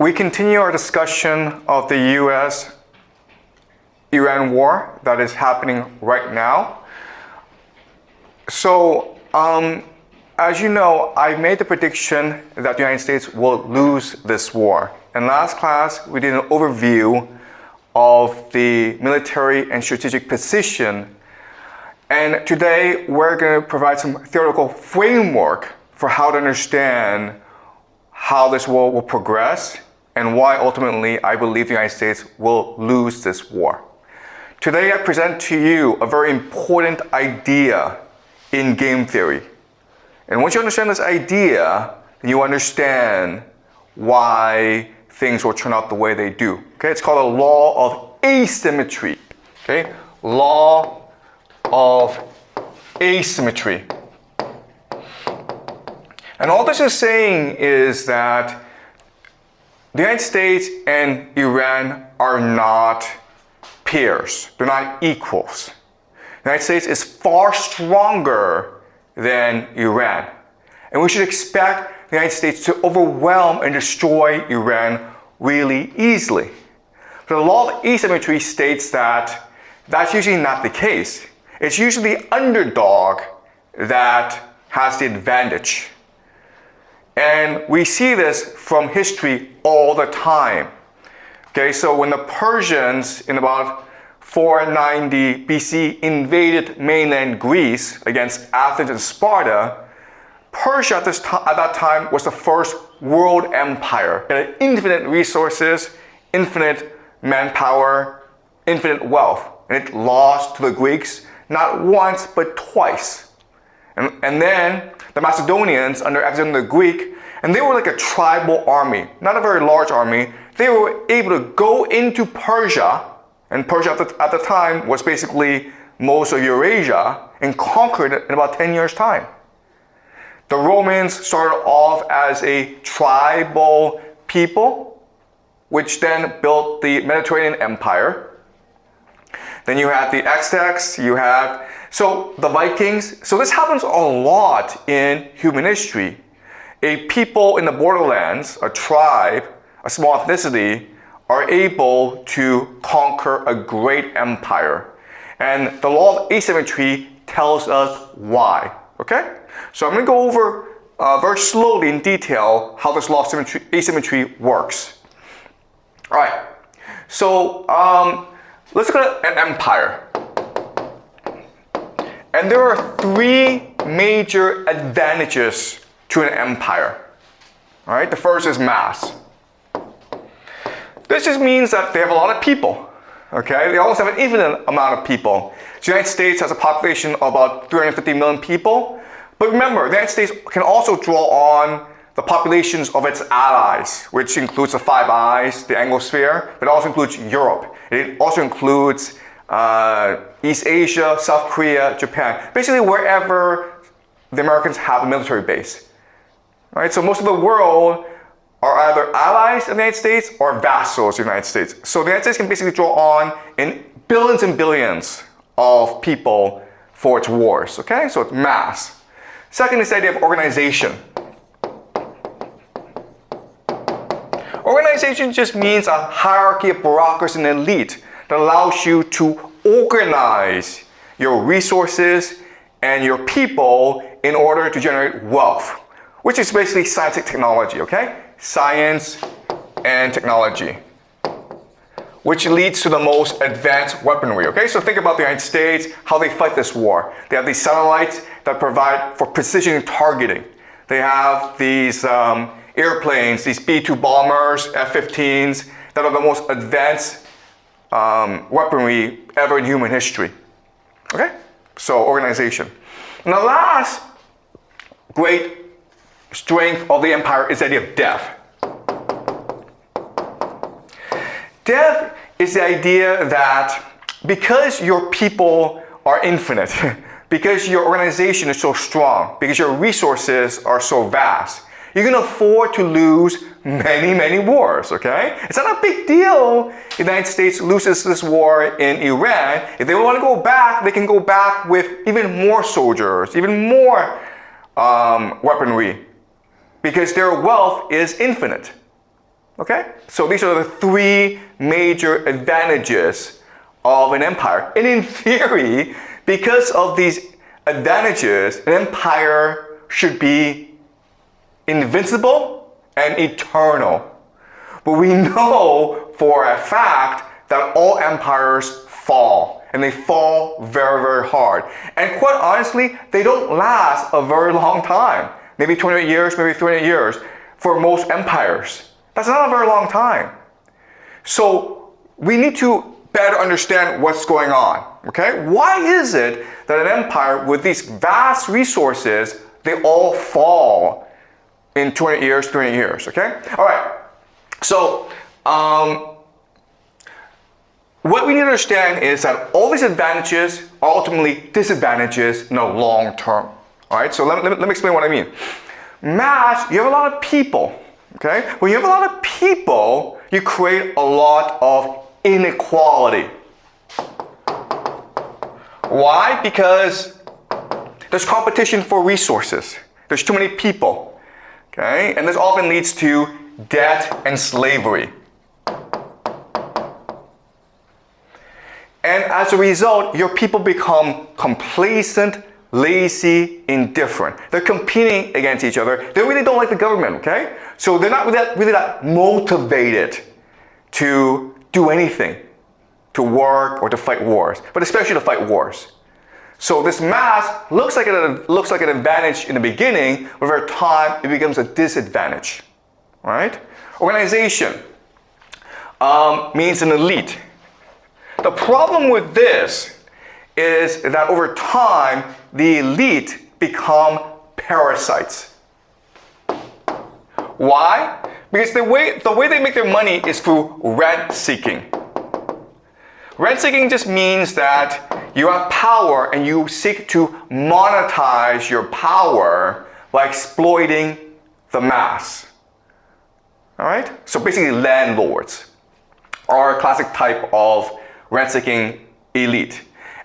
we continue our discussion of the US-Iran war that is happening right now. So, as you know, I made the prediction that the United States will lose this war. In last class, we did an overview of the military and strategic position. And today, we're going to provide some theoretical framework for how to understand how this war will progress and why ultimately I believe the United States will lose this war. Today, I present to you a very important idea in game theory. And once you understand this idea, then you understand why things will turn out the way they do. Okay, it's called a law of asymmetry. Okay, law of asymmetry. And all this is saying is that the United States and Iran are not peers. They're not equals. The United States is far stronger than Iran. And we should expect the United States to overwhelm and destroy Iran really easily. But the law of asymmetry states that that's usually not the case. It's usually the underdog that has the advantage. And we see this from history all the time. Okay, so when the Persians in about 490 BC invaded mainland Greece against Athens and Sparta, Persia at that time was the first world empire. It had infinite resources, infinite manpower, infinite wealth. And it lost to the Greeks not once but twice. And then the Macedonians under Alexander the Greek, and they were like a tribal army, not a very large army. They were able to go into Persia, and Persia at the time was basically most of Eurasia, and conquered it in about 10 years' time. The Romans started off as a tribal people, which then built the Mediterranean Empire. Then you had the Aztecs, so the Vikings. So this happens a lot in human history. A people in the borderlands, a tribe, a small ethnicity, are able to conquer a great empire. And the law of asymmetry tells us why, okay? So I'm going to go over very slowly in detail how this law of asymmetry works. All right, so let's look at an empire. And there are three major advantages to an empire. All right, the first is mass. This just means that they have a lot of people. Okay, they almost have an infinite amount of people. The United States has a population of about 350 million people. But remember, the United States can also draw on the populations of its allies, which includes the Five Eyes, the Anglosphere, but it also includes Europe. It also includes East Asia, South Korea, Japan, basically wherever the Americans have a military base. Right? So most of the world are either allies of the United States or vassals of the United States. So the United States can basically draw on in billions and billions of people for its wars. Okay, so it's mass. Second is the idea of organization. Organization just means a hierarchy of bureaucracy and elite that allows you to organize your resources and your people in order to generate wealth, which is basically science and technology, okay? Science and technology, which leads to the most advanced weaponry, okay? So think about the United States, how they fight this war. They have these satellites that provide for precision targeting. They have these airplanes, these B-2 bombers, F-15s, that are the most advanced weaponry ever in human history. Okay? So organization. And the last great strength of the empire is the idea of death. Death is the idea that because your people are infinite, because your organization is so strong, because your resources are so vast, you can afford to lose many, many wars, okay? It's not a big deal if the United States loses this war in Iran. If they want to go back, they can go back with even more soldiers, even more weaponry, because their wealth is infinite. Okay? So these are the three major advantages of an empire. And in theory, because of these advantages, an empire should be invincible and eternal. But we know for a fact that all empires fall, and they fall very, very hard. And quite honestly, they don't last a very long time. Maybe 28 years, maybe 300 years for most empires. That's not a very long time. So we need to better understand what's going on, okay? Why is it that an empire with these vast resources, they all fall in 20 years, 300 years, okay? All right, so what we need to understand is that all these advantages are ultimately disadvantages in the long term, all right? So let me explain what I mean. Mass, you have a lot of people, okay? When you have a lot of people, you create a lot of inequality. Why? Because there's competition for resources. There's too many people, okay? And this often leads to debt and slavery. And as a result, your people become complacent, lazy, indifferent. They're competing against each other. They really don't like the government, okay? So they're not really that motivated to do anything, to work or to fight wars, but especially to fight wars. So this mass looks like an advantage in the beginning, but over time it becomes a disadvantage, right? Organization means an elite. The problem with this is that over time the elite become parasites. Why? Because the way they make their money is through rent seeking. Rent seeking just means that you have power and you seek to monetize your power by exploiting the mass. All right? So basically landlords are a classic type of rent seeking elite.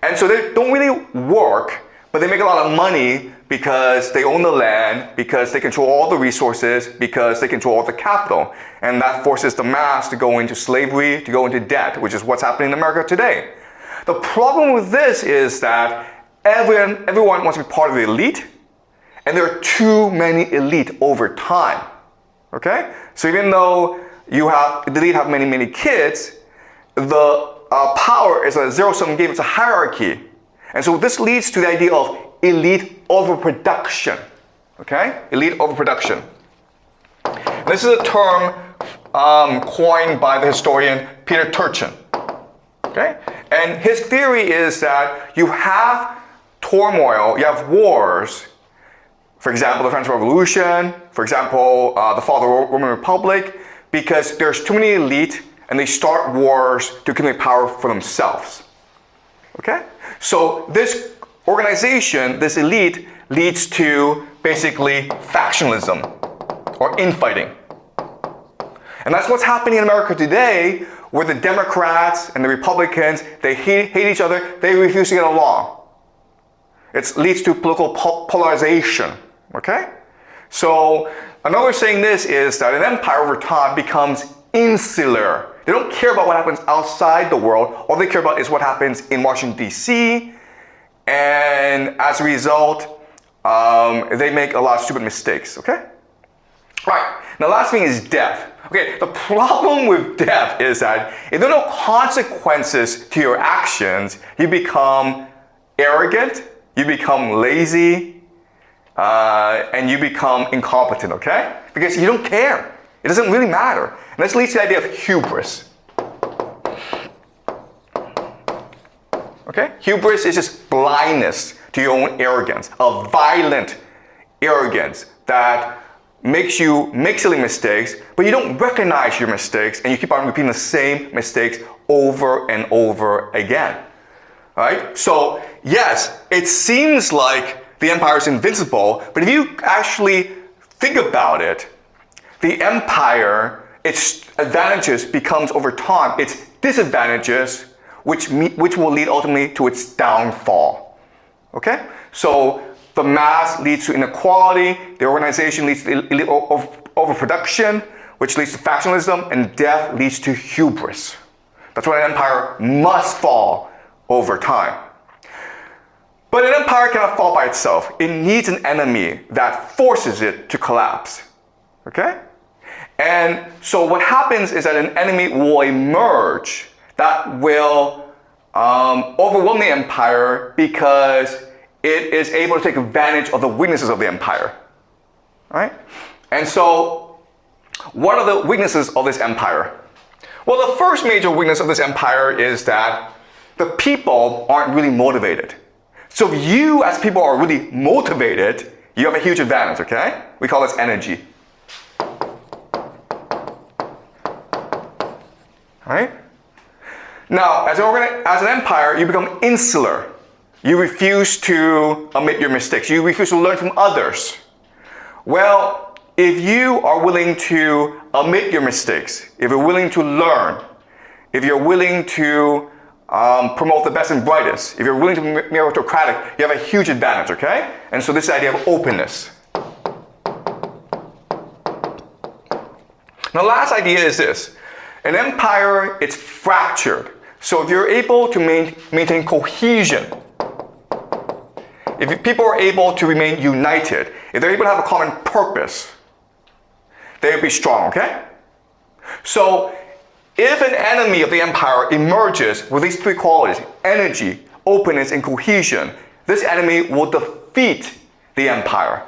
And so they don't really work, but they make a lot of money because they own the land, because they control all the resources, because they control all the capital. And that forces the mass to go into slavery, to go into debt, which is what's happening in America today. The problem with this is that everyone wants to be part of the elite, and there are too many elite over time. Okay? So even though the elite have many, many kids, the power is a zero-sum game, it's a hierarchy. And so this leads to the idea of elite overproduction, okay? Elite overproduction. This is a term coined by the historian Peter Turchin, okay? And his theory is that you have turmoil, you have wars, for example, the French Revolution, for example, the fall of the Roman Republic, because there's too many elite and they start wars to accumulate power for themselves, okay? So this organization, this elite, leads to basically factionalism or infighting. And that's what's happening in America today, where the Democrats and the Republicans, they hate each other, they refuse to get along. It leads to political polarization, okay? So another saying this is that an empire over time becomes insular. They don't care about what happens outside the world. All they care about is what happens in Washington, D.C., and as a result, they make a lot of stupid mistakes, okay? All right, now the last thing is death. Okay, the problem with death is that if there are no consequences to your actions, you become arrogant, you become lazy, and you become incompetent, okay? Because you don't care. It doesn't really matter. And this leads to the idea of hubris. Okay? Hubris is just blindness to your own arrogance, a violent arrogance that makes you make silly mistakes, but you don't recognize your mistakes and you keep on repeating the same mistakes over and over again. Right? So, yes, it seems like the empire is invincible, but if you actually think about it, the empire, its advantages becomes over time its disadvantages, which will lead ultimately to its downfall. Okay? So the mass leads to inequality, the organization leads to overproduction, which leads to factionalism, and death leads to hubris. That's why an empire must fall over time. But an empire cannot fall by itself. It needs an enemy that forces it to collapse. Okay? And so what happens is that an enemy will emerge that will overwhelm the empire because it is able to take advantage of the weaknesses of the empire. Right? And so, what are the weaknesses of this empire? Well, the first major weakness of this empire is that the people aren't really motivated. So if you as people are really motivated, you have a huge advantage, okay? We call this energy. Right? Now, as an empire, you become insular. You refuse to admit your mistakes. You refuse to learn from others. Well, if you are willing to admit your mistakes, if you're willing to learn, if you're willing to promote the best and brightest, if you're willing to be meritocratic, you have a huge advantage, okay? And so this idea of openness. Now, last idea is this. An empire, it's fractured. So if you're able to maintain cohesion, if people are able to remain united, if they're able to have a common purpose, they'll be strong, okay? So if an enemy of the empire emerges with these three qualities, energy, openness, and cohesion, this enemy will defeat the empire.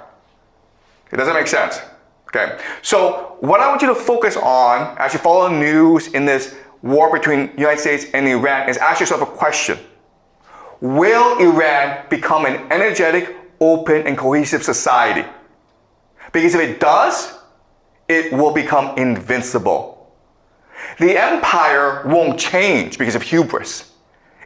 Okay, does that make sense? Okay, so what I want you to focus on as you follow the news in this war between the United States and Iran is ask yourself a question. Will Iran become an energetic, open, and cohesive society? Because if it does, it will become invincible. The empire won't change because of hubris.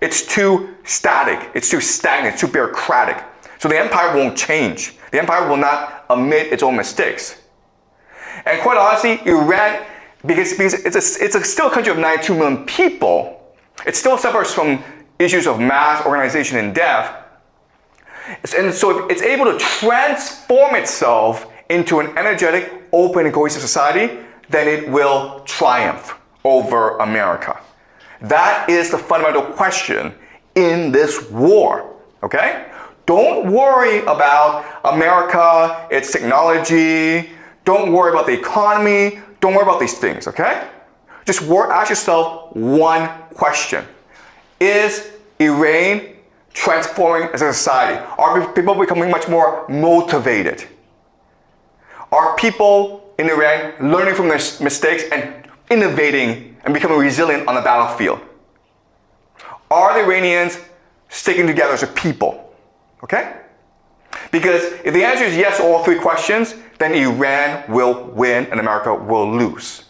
It's too static, it's too stagnant, it's too bureaucratic. So the empire won't change. The empire will not admit its own mistakes. And quite honestly, Iran, because it's still a country of 92 million people, it still suffers from issues of mass organization and death. And so if it's able to transform itself into an energetic, open, and cohesive society, then it will triumph over America. That is the fundamental question in this war, okay? Don't worry about America, its technology. Don't worry about the economy. Don't worry about these things, okay? Just ask yourself one question. Is Iran transforming as a society? Are people becoming much more motivated? Are people in Iran learning from their mistakes and innovating and becoming resilient on the battlefield? Are the Iranians sticking together as a people? Okay? Because if the answer is yes to all three questions, then Iran will win and America will lose.